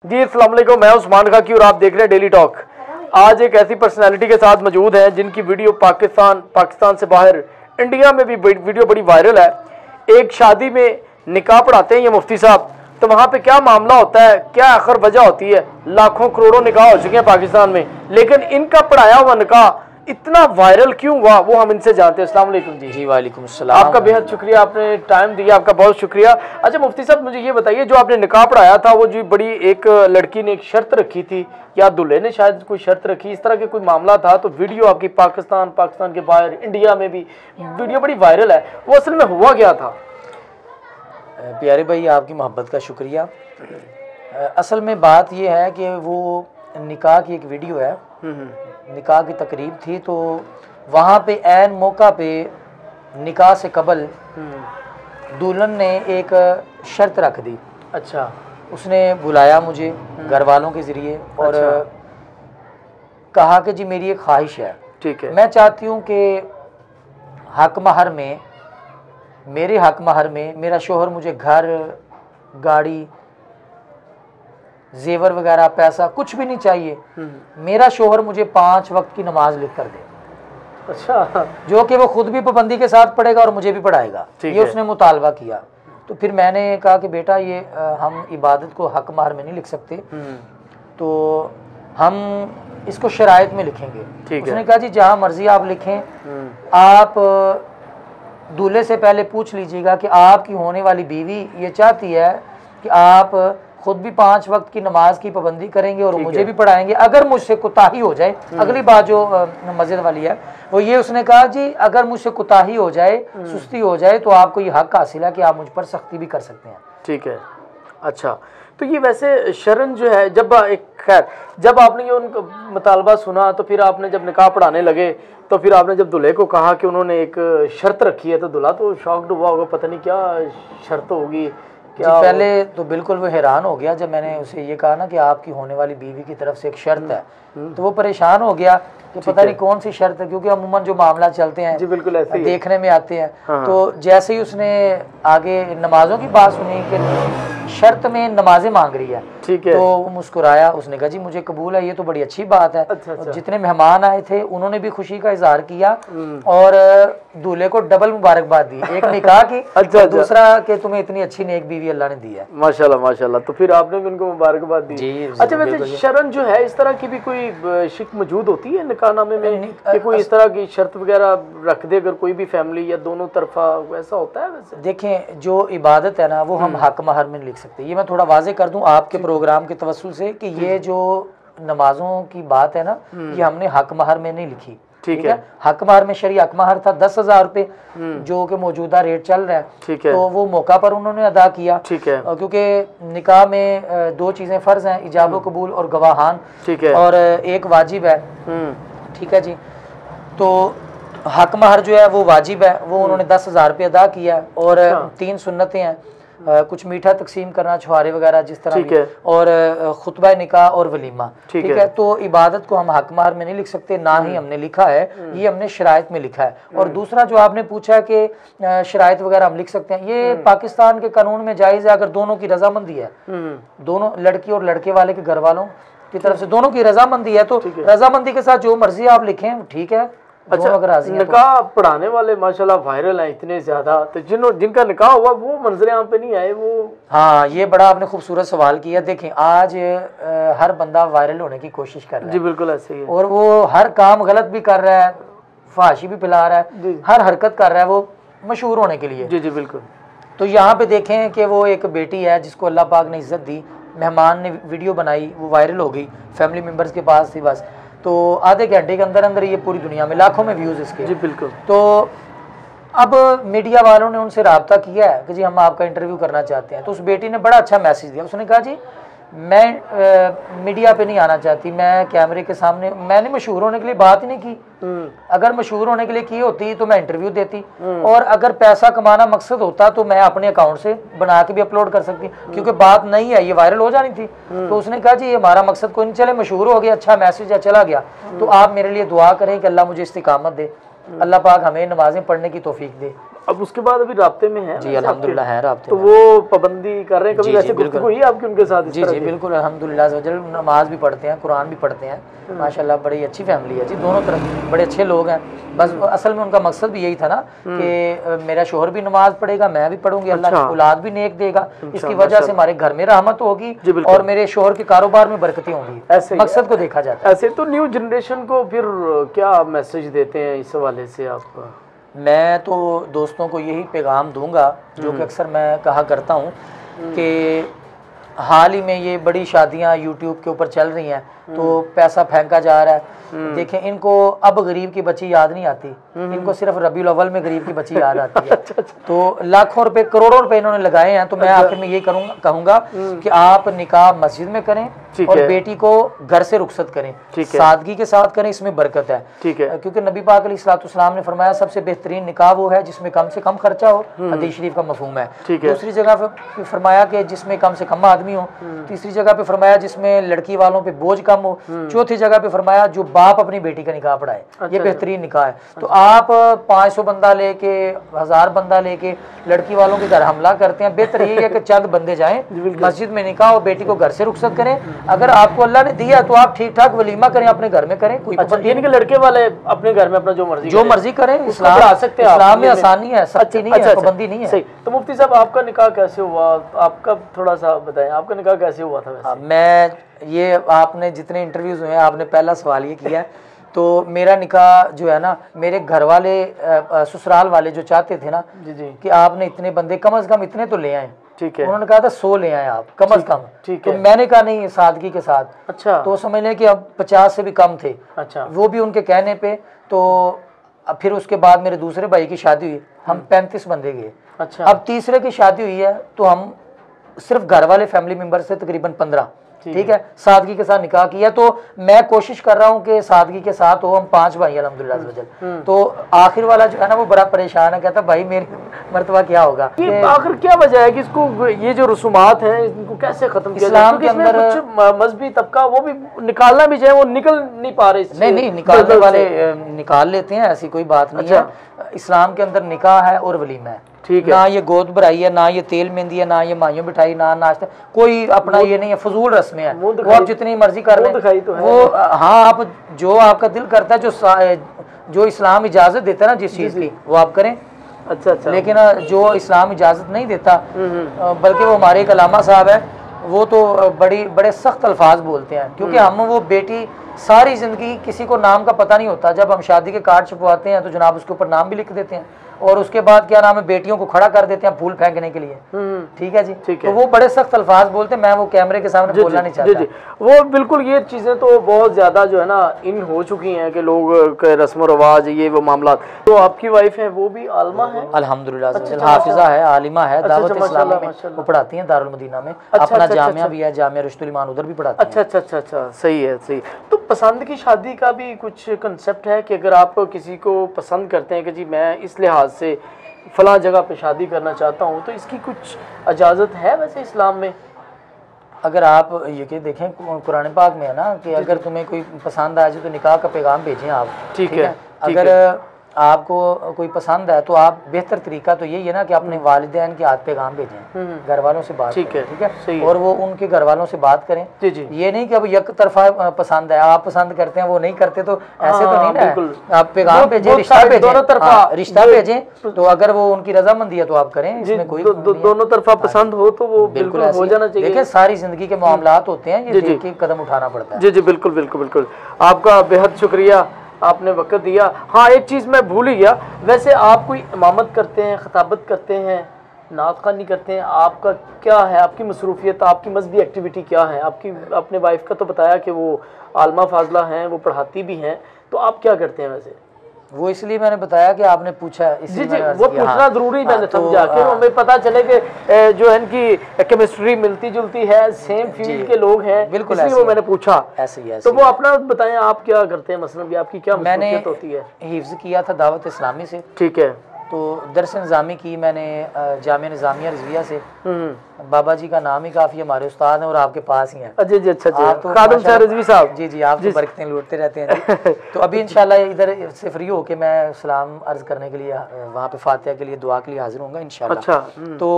जी अस्सलाम वालेकुम, मैं उस्मान खाकी और आप देख रहे हैं डेली टॉक। आज एक ऐसी पर्सनालिटी के साथ मौजूद है जिनकी वीडियो पाकिस्तान से बाहर इंडिया में भी वीडियो बड़ी वायरल है। एक शादी में निकाह पढ़ाते हैं ये मुफ्ती साहब, तो वहाँ पे क्या मामला होता है, क्या आखिर वजह होती है। लाखों करोड़ों निकाह हो चुके हैं पाकिस्तान में, लेकिन इनका पढ़ाया हुआ निकाह इतना वायरल क्यों हुआ वो हम इनसे जानते हैं। अस्सलाम वालेकुम जी। जी वालेकुम सलाम। आपका बेहद शुक्रिया, आपने टाइम दिया, आपका बहुत शुक्रिया। अच्छा मुफ्ती साहब, मुझे ये बताइए, जो आपने निकाह पढ़ाया था वो जी बड़ी एक लड़की ने एक शर्त रखी थी या दूल्हे ने शायद कोई शर्त रखी, इस तरह के कोई मामला था, तो वीडियो आपकी पाकिस्तान के बाहर इंडिया में भी वीडियो बड़ी वायरल है, वो असल में हुआ क्या था? प्यारे भाई आपकी मोहब्बत का शुक्रिया। असल में बात यह है कि वो निकाह की एक वीडियो है, निकाह की तकरीब थी, तो वहाँ पे ऐन मौका पे निकाह से कबल दुल्हन ने एक शर्त रख दी। अच्छा। उसने बुलाया मुझे घर वालों के ज़रिए और कहा कि जी मेरी एक ख्वाहिश है, ठीक है, मैं चाहती हूँ कि हक महर में, मेरे हक महर में मेरा शोहर मुझे घर, गाड़ी, जेवर वगैरह, पैसा कुछ भी नहीं चाहिए, मेरा शोहर मुझे 5 वक्त की नमाज लिख कर दे। अच्छा। जो कि वो खुद भी पाबंदी के साथ पढ़ेगा और मुझे भी पढ़ाएगा, ये उसने मुतालबा किया। तो फिर मैंने कहा कि बेटा ये हम इबादत को हक महर में नहीं लिख सकते, तो हम इसको शराइत में लिखेंगे। उसने कहा जी जहाँ मर्जी आप लिखें, आप दूल्हे से पहले पूछ लीजिएगा कि आपकी होने वाली बीवी ये चाहती है कि आप खुद भी 5 वक्त की नमाज की पाबंदी करेंगे और मुझे भी पढ़ाएंगे। अगर मुझसे कुताही हो जाए, अगली बात जो मस्जिद वाली है वो ये, उसने कहा जी अगर मुझसे कुताही हो जाए, सुस्ती हो जाए, तो आपको ये हक हासिल है कि आप मुझ पर सख्ती भी कर सकते हैं। ठीक है। अच्छा, तो ये वैसे शरन जो है, जब खैर जब आपने ये उनका मुतालबा सुना, तो फिर आपने जब निकाह पढ़ाने लगे, तो फिर आपने जब दूल्हे को कहा कि उन्होंने एक शर्त रखी है, तो दूल्हा तो शॉक्ड हुआ होगा, पता नहीं क्या शर्त होगी क्या। पहले तो बिल्कुल वो हैरान हो गया जब मैंने उसे ये कहा ना कि आपकी होने वाली बीवी की तरफ से एक शर्त है, तो वो परेशान हो गया कि पता नहीं कौन सी शर्त है, क्योंकि अमूमन जो मामला चलते हैं जी बिल्कुल ऐसे देखने में आते हैं। तो जैसे ही उसने आगे नमाजों की बात सुनी कि शर्त में नमाजें मांग रही है, ठीक है, तो वो मुस्कुराया, उसने कहा जी मुझे कबूल है, ये तो बड़ी अच्छी बात है। अच्छा। जितने मेहमान आए थे उन्होंने भी खुशी का इजहार किया और दूल्हे को डबल मुबारकबाद दी, एक निकाह की अच्छा, दूसरा कि तुम्हें इतनी अच्छी नेक बीवी अल्लाह ने दी है। माशाल्लाह माशाल्लाह। तो फिर आपने भी उनको मुबारकबाद दी जी। अच्छा, वैसे शरन जो है, इस तरह की भी कोई शिक मौजूद होती है निकाहनामे में कि कोई इस तरह की शर्त वगैरह रख दे अगर कोई भी फैमिली या दोनों तरफा, वैसा होता है? वैसे देखें, जो इबादत है ना वो हम हक महर में लिख सकते हैं। ये मैं थोड़ा वाजे कर दूं आपके प्रोग्राम के तवस्सुल से कि ये जो नमाजों की बात है ना, ये हमने हक महर में नहीं लिखी, ठीक है। हक महर में शरई हक महर था 10,000 रुपये, जो कि मौजूदा रेट चल रहा है, ठीक है। तो वो मौका पर उन्होंने अदा किया, ठीक है, क्योंकि निकाह में 2 चीज़ें फ़र्ज हैं, इजाब कबूल और गवाहान, ठीक है, और एक वाजिब है, ठीक है जी। तो हक महर जो है वो वाजिब है, वो उन्होंने 10,000 रुपये अदा किया, और 3 सुन्नतें हैं, कुछ मीठा तकसीम करना, छुहारे वगैरह जिस तरह की, और खुतबा निकाह और वलीमा, ठीक है। तो इबादत को हम हक महर में नहीं लिख सकते, ना ही हमने लिखा है, ये हमने शराइत में लिखा है। और दूसरा जो आपने पूछा कि शराइत वगैरह हम लिख सकते हैं, ये पाकिस्तान के कानून में जायज़ है अगर दोनों की रजामंदी है, दोनों लड़की और लड़के वाले के घर वालों की तरफ से दोनों की रजामंदी है, तो रजामंदी के साथ जो मर्जी आप लिखें ठीक है। अच्छा, निकाह पढ़ाने वाले माशाल्लाह वायरल हैं इतने ज्यादा, तो जिनका निकाह हुआ वो मंजर यहाँ पे नहीं आए वो। हाँ, ये बड़ा आपने खूबसूरत सवाल किया। देखें, आज हर बंदा वायरल होने की कोशिश कर रहा है, जी बिल्कुल ऐसे ही है, और वो हर काम गलत भी कर रहा है, फाशी भी फैला रहा है, हर हरकत कर रहा है वो मशहूर होने के लिए। जी जी बिल्कुल। तो यहाँ पे देखें कि वो एक बेटी है जिसको अल्लाह पाक ने इज्जत दी, मेहमान ने वीडियो बनाई, वो वायरल हो गई, फैमिली मेम्बर्स के पास थी बस, तो आधे घंटे के अंदर अंदर ये पूरी दुनिया में लाखों में व्यूज़ इसके। जी बिल्कुल। तो अब मीडिया वालों ने उनसे रब्ता किया है कि जी हम आपका इंटरव्यू करना चाहते हैं, तो उस बेटी ने बड़ा अच्छा मैसेज दिया। उसने कहा जी मैं मीडिया पे नहीं आना चाहती, मैं कैमरे के सामने, मैंने मशहूर होने के लिए बात ही नहीं की। अगर मशहूर होने के लिए की होती तो मैं इंटरव्यू देती, और अगर पैसा कमाना मकसद होता तो मैं अपने अकाउंट से बना के भी अपलोड कर सकती, क्योंकि बात नहीं है, ये वायरल हो जानी थी। तो उसने कहा जी हमारा मकसद कोई नहीं, चले मशहूर हो गया, अच्छा मैसेज है, चला गया, तो आप मेरे लिए दुआ करें कि अल्लाह मुझे इस्तिकामत दे, अल्लाह पाक हमें नमाजें पढ़ने की तौफीक दे। अब उसके बाद अभी राब्ते में है? जी अल्हम्दुलिल्लाह है राब्ते में। तो वो पाबंदी कर रहे हैं, कभी वैसे गुफ्तगू हुई आपकी उनके साथ? जी जी बिल्कुल अल्हम्दुलिल्लाह, नमाज भी पढ़ते हैं, कुरान भी पढ़ते हैं, माशाल्लाह बड़ी अच्छी फैमिली है जी, दोनों तरफ बड़े अच्छे लोग हैं। बस असल में उनका मकसद भी यही था ना कि मेरा शोहर भी नमाज पढ़ेगा, मैं भी पढ़ूंगी, अल्लाह औलाद भी नेक देगा, इसकी वजह से हमारे घर में रहमत होगी और मेरे शोहर के कारोबार में बरकतें होंगी, ऐसे मकसद को देखा जाता है। ऐसे तो न्यू जनरेशन को फिर क्या मैसेज देते हैं इस हवाले से आप? मैं तो दोस्तों को यही पैगाम दूंगा जो कि अक्सर मैं कहा करता हूँ कि हाल ही में ये बड़ी शादियाँ यूट्यूब के ऊपर चल रही हैं, तो पैसा फेंका जा रहा है। देखें, इनको अब गरीब की बच्ची याद नहीं आती, इनको सिर्फ रबीउल अव्वल में गरीब की बच्ची याद आती है। तो लाखों रुपए करोड़ों रुपए इन्होंने लगाए हैं। तो मैं आखिर में यही कहूँगा कि आप निकाह मस्जिद में करें और बेटी को घर से रुखसत करें, सादगी के साथ करें, इसमें बरकत है। ठीक है, क्योंकि नबी पाक अलैहिस्सलाम ने फरमाया सबसे बेहतरीन निकाह वो है जिसमें कम से कम खर्चा हो, हदीस शरीफ का मफहूम है। दूसरी जगह पे फरमाया कि जिसमें कम से कम आदमी हो। तीसरी जगह पे फरमाया जिसमें लड़की वालों पे बोझ कम हो। चौथी जगह पे फरमाया जो बाप अपनी बेटी का निकाह पढ़ाए। ये बेहतरीन निकाह है। तो आप 500 बंदा लेके 1000 बंदा लेके लड़की वालों के घर हमला करते हैं, बेहतर यही है कि चंद बंदे जाएं मस्जिद में निकाह और बेटी को घर से रुखसत करें। अगर आपको अल्लाह ने दिया तो आप ठीक ठाक वलीमा करें, अपने घर में करें, कोई यानी कि लड़के वाले अपने घर में अपना जो मर्जी करें। इस्लाम आ सकते हैं, इस्लाम में आसानी है, सख्ती नहीं है, पाबंदी नहीं है। सही। तो मुफ्ती साहब आपका निकाह कैसे हुआ? आपका थोड़ा सा बताएं, आपका निकाह कैसे हुआ था वैसे? मैं ये आपने जितने इंटरव्यूज हुए हैं आपने पहला सवाल ये किया है। तो मेरा निकाह जो है ना, मेरे घर वाले ससुराल वाले जो चाहते थे ना कि आपने इतने बंदे कम से कम इतने तो ले आए। ठीक है, उन्होंने कहा था 100 ले आए आप कम से कम। ठीक है, तो मैंने कहा नहीं, सादगी के साथ। अच्छा, तो समझ लें कि अब 50 से भी कम थे। अच्छा, वो भी उनके कहने पे। तो फिर उसके बाद मेरे दूसरे भाई की शादी हुई, हम 35 बंदे गए। अच्छा, अब तीसरे की शादी हुई है तो हम सिर्फ घर वाले फैमिली मेंबर से तकरीबन 15। ठीक है, सादगी के साथ निकाह किया। तो मैं कोशिश कर रहा हूँ कि सादगी के साथ हो। हम 5 भाई अल्हम्दुलिल्लाह। तो आखिर वाला जो है ना वो बड़ा परेशान है, कहता भाई मेरी मर्तबा क्या होगा। आखिर क्या वजह है कि इसको ये जो रसूमात हैं इनको कैसे खत्म किया जाए? इस्लाम के अंदर कुछ मजहबी तबका वो भी निकालना भी चाहे, वो निकल नहीं पा रहे। नहीं, निकालने वाले निकाल लेते हैं, ऐसी कोई बात नहीं है। इस्लाम के अंदर निकाह है और वलीमा है। ठीक है, ना ये गोद भराई है, ना ये तेल मेहंदी है, ना ये माइयों बिठाई, ना नाश्ता, कोई अपना ये नहीं है, फजूल रस्में हैं। वो आप जितनी मर्जी कर लें तो वो, हाँ आप जो आपका दिल करता है, जो इस्लाम इजाजत देता है ना जिस चीज़ की, वो आप करें। अच्छा, लेकिन जो इस्लाम इजाजत नहीं देता, बल्कि वो हमारे एक अलामा साहब है, वो तो बड़े सख्त अल्फाज बोलते हैं। क्योंकि हम वो बेटी सारी ज़िंदगी किसी को नाम का पता नहीं होता, जब हम शादी के कार्ड छपवाते हैं तो जनाब उसके ऊपर नाम भी लिख देते हैं और उसके बाद क्या नाम है बेटियों को खड़ा कर देते हैं फूल फेंकने के लिए। ठीक है जी, तो वो बड़े सख्त अल्फाज बोलते हैं। मैं वो कैमरे के सामने बोलना नहीं चाहता। वो बिल्कुल ये चीज़ें तो बहुत ज़्यादा जो है ना इन हो चुकी हैं कि लोग के रस्म रवाज ये वो मामला। तो आपकी वाइफ है वो भी आलिमा है? अल्हम्दुलिल्लाह, हाफिजा है, आलिमा है, दावत इस्लामी में वो पढ़ाती हैं, दारुल मदीना में। अपना जामिया भी है, जामिया रुश्तुल ईमान, उधर भी पढ़ाती हैं। अच्छा, सही है, सही। तो पसंद की शादी का भी कुछ कंसेप्ट है कि अगर आप किसी को पसंद करते हैं कि जी मैं इस लिहाज से फलां जगह पे शादी करना चाहता हूँ, तो इसकी कुछ इजाज़त है वैसे इस्लाम में? अगर आप ये कि देखें कुरान पाक में है ना कि अगर तुम्हें कोई पसंद आ जाए तो निकाह का पैगाम भेजें आप। ठीक है, अगर आपको कोई पसंद है तो आप बेहतर तरीका तो यही है ना कि अपने वालिदैन के हाथ पैगाम भेजें, घर वालों से बात करें। ठीक है, और वो उनके घर वालों से बात करें। ये नहीं कि अब एक तरफा पसंद है, आप पसंद करते हैं वो नहीं करते, तो ऐसे तो नहीं ना। आप पैगाम भेजें, रिश्ता भेजें, रिश्ता भेजें। तो अगर वो उनकी रजामंदी है तो आप करें, इसमें कोई दोनों तरफा पसंद हो तो वो बिल्कुल हो जाना चाहिए। देखिए सारी जिंदगी के मामलात होते हैं, ये देख के कदम उठाना पड़ता है। जी, बिल्कुल। आपका बेहद शुक्रिया, आपने वक्त दिया। हाँ, एक चीज़ मैं भूल ही गया, वैसे आप कोई इमामत करते हैं, खताबत करते हैं, नात ख़वानी करते हैं, आपका क्या है, आपकी मसरूफियत, आपकी मजहबी एक्टिविटी क्या है आपकी? अपने वाइफ का तो बताया कि वो आलमा फाजला हैं, वो पढ़ाती भी हैं, तो आप क्या करते हैं वैसे? वो इसलिए मैंने बताया कि आपने पूछा, जी, वो पूछना जरूरी मैंने समझा कि हमें पता चले कि जो है इनकी केमिस्ट्री मिलती जुलती है, सेम फील्ड के लोग हैं, बिल्कुल, इसलिए वो मैंने पूछा। ऐसे तो वो अपना बताएं, आप क्या करते हैं, मसलन भी आपकी क्या मसरूफियत होती है? हिफ्ज़ किया था दावत इस्लामी से। ठीक है, तो दरस निज़ामी की मैंने जामिया निज़ामिया रिज़विया से। बाबा जी का नाम ही काफ़ी हमारे उस्ताद हैं और आपके पास ही हैं। जी जी, अच्छा आप तो खादिम शाह रिज़वी साहब। जी जी, आप तो बरकतें लूटते रहते हैं जी। तो अभी इंशाल्लाह इधर से फ्री होके मैं सलाम अर्ज़ करने के लिए वहाँ पे फातिहा के लिए दुआ के लिए हाजिर होऊंगा इंशाल्लाह। अच्छा। तो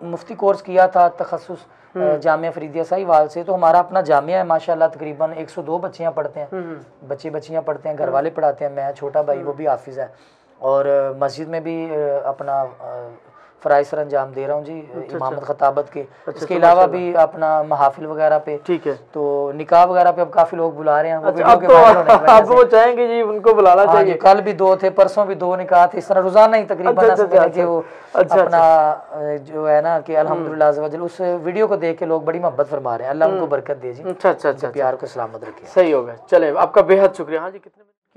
मुफ्ती कोर्स किया था तखस्सुस जामिया फरीदिया साहिवाल से। तो हमारा अपना जामिया है माशाल्लाह, तकरीबन 102 बच्चियाँ पढ़ते हैं, बच्चियाँ पढ़ते हैं, घर वाले पढ़ाते हैं, मैं छोटा भाई वो भी हाफिज़ है। और मस्जिद में भी अपना फ़राइज़ सर अंजाम दे रहा हूँ जी, इमामत खताबत के। इसके अलावा भी अपना महाफिल वगैरह पे, ठीक है, तो निकाह वगैरह पे अब काफ़ी लोग बुला रहे हैं। आप वो चाहेंगे जी उनको बुलाना चाहिए। कल भी 2 थे, परसों भी 2 निकाह थे, इस तरह रोज़ाना ही तकरीबन अपना जो है ना कि अल्हम्दुलिल्लाह अज़्ज़ वजल उस वीडियो को देख के लोग बड़ी मोहब्बत फरमा रहे हैं। अल्लाह उनको बरकत दे जी, अच्छा, प्यार को सलामत रखे। सही होगा। चले, आपका बेहद शुक्रिया। हाँ जी, कितने